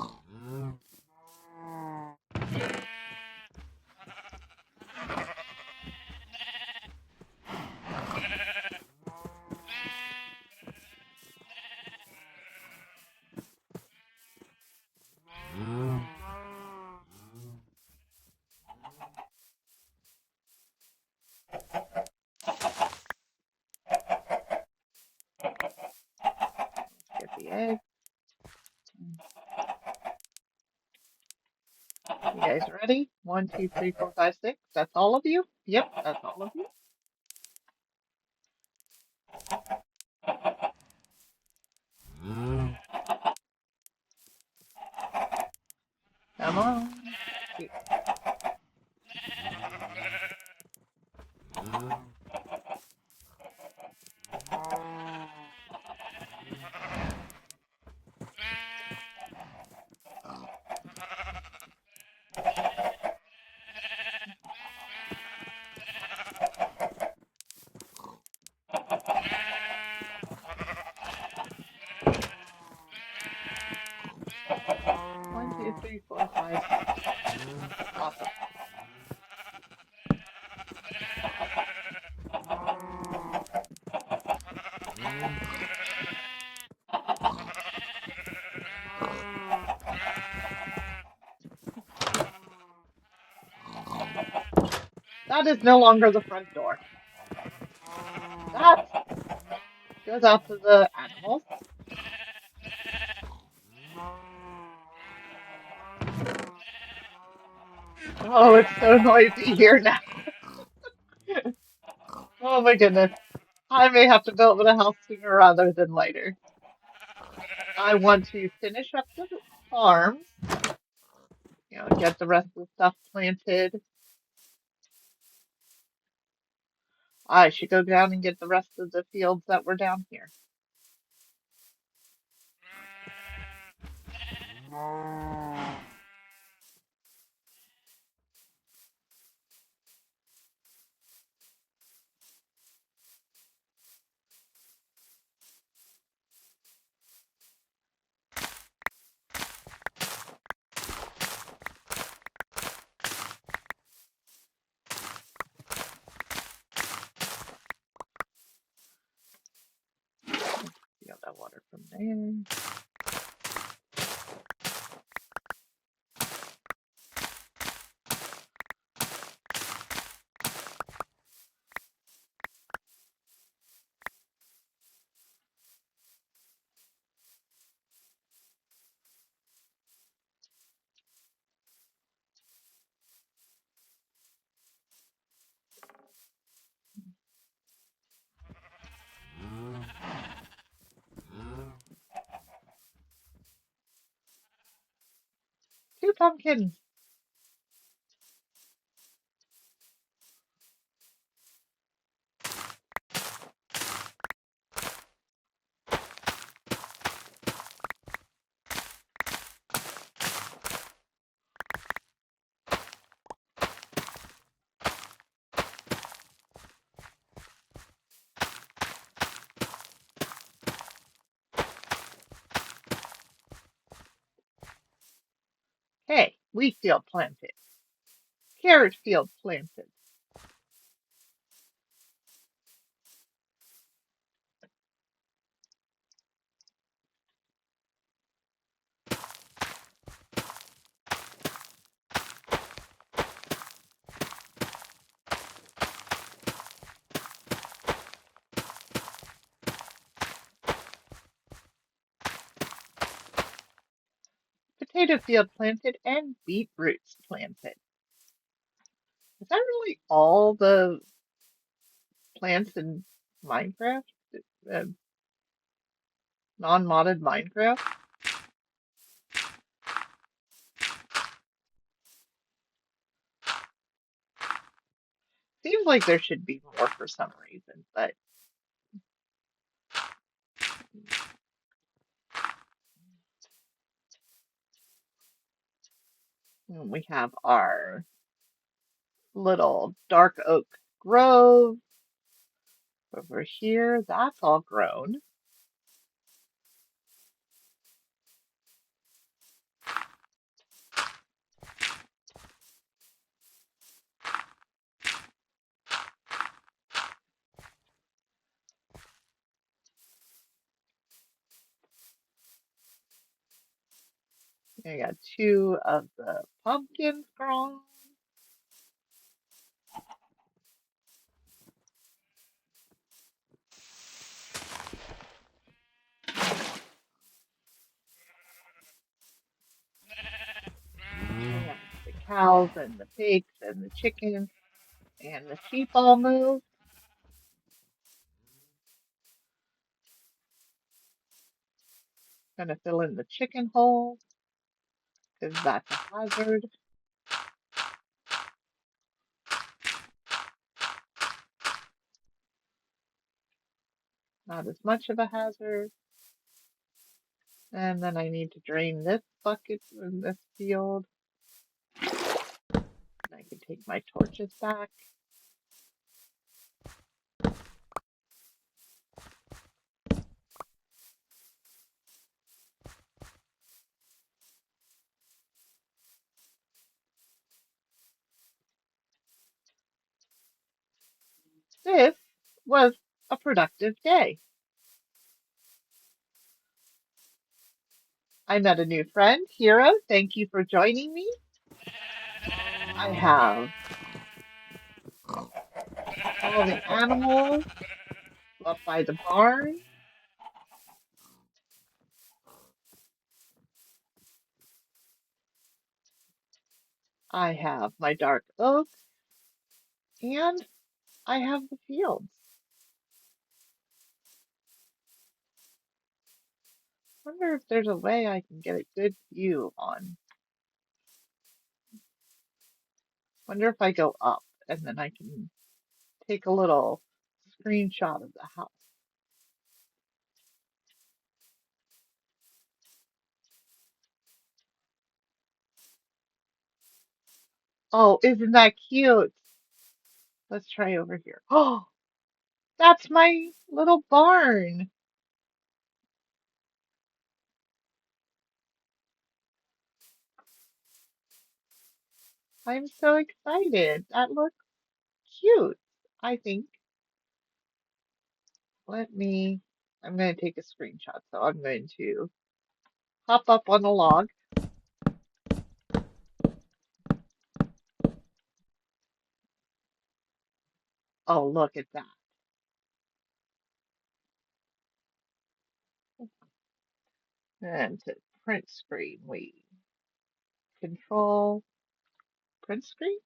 Get the egg. You guys ready? 1, 2, 3, 4, 5, 6. That's all of you? Yep, that's all of you. Come on. Shoot. 2, 3, 4, 5, 6. Awesome. That is no longer the front door. That goes out to the animals. Oh, it's so noisy here now. Oh my goodness. I may have to build a house sooner rather than later. I want to finish up the farms, get the rest of the stuff planted. I should go down and get the rest of the fields that were down here. Got that water from there. Two pumpkins. Hey, wheat field planted. Carrot field planted. Potato field planted and beetroots planted. Is that really all the plants in Minecraft? Uh, non-modded Minecraft? Seems like there should be more for some reason, but we have our little dark oak grove over here. That's all grown. I got two of the pumpkins grown. And the cows and the pigs and the chickens and the sheep all moved. Gonna fill in the chicken hole because that's a hazard. Not as much of a hazard. And then I need to drain this bucket in this field. And I can take my torches back. This was a productive day. I met a new friend, Hero. Thank you for joining me. I have all the animals up by the barn. I have my dark oak, and I have the fields. Wonder if there's a way I can get a good view on. Wonder if I go up and then I can take a little screenshot of the house. Oh, isn't that cute? Let's try over here. Oh, that's my little barn. I'm so excited. That looks cute. I think. I'm going to take a screenshot. So I'm going to hop up on a log. Oh, look at that. And to print screen, we control print screen,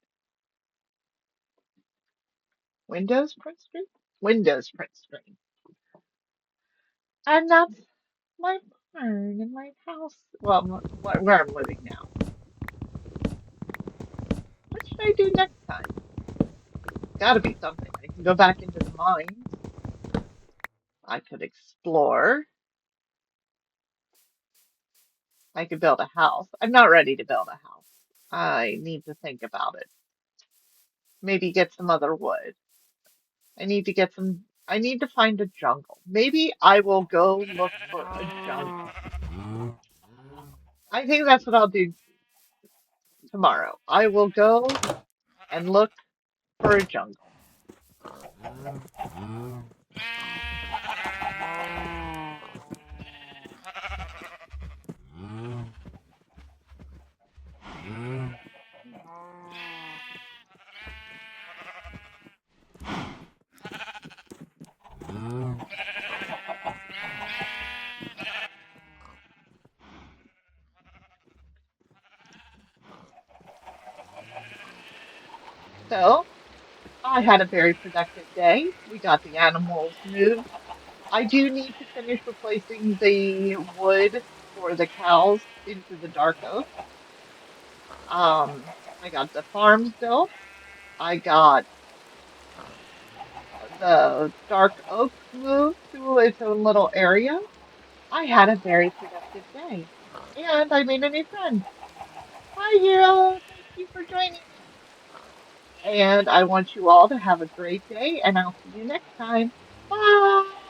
Windows print screen, Windows print screen. And that's my barn and my house. Well, where I'm living now. What should I do next time? Gotta be something. I can go back into the mines. I could explore. I could build a house. I'm not ready to build a house. I need to think about it. Maybe get some other wood. I need to find a jungle. Maybe I will go look for a jungle. I think that's what I'll do tomorrow. I will go and look for a jungle. So I had a very productive day. We got the animals moved. I do need to finish replacing the wood for the cows into the dark oak. I got the farms built. I got the dark oak moved to its own little area. I had a very productive day. And I made a new friend. Hi, Hero. Thank you for joining me. And I want you all to have a great day, and I'll see you next time. Bye.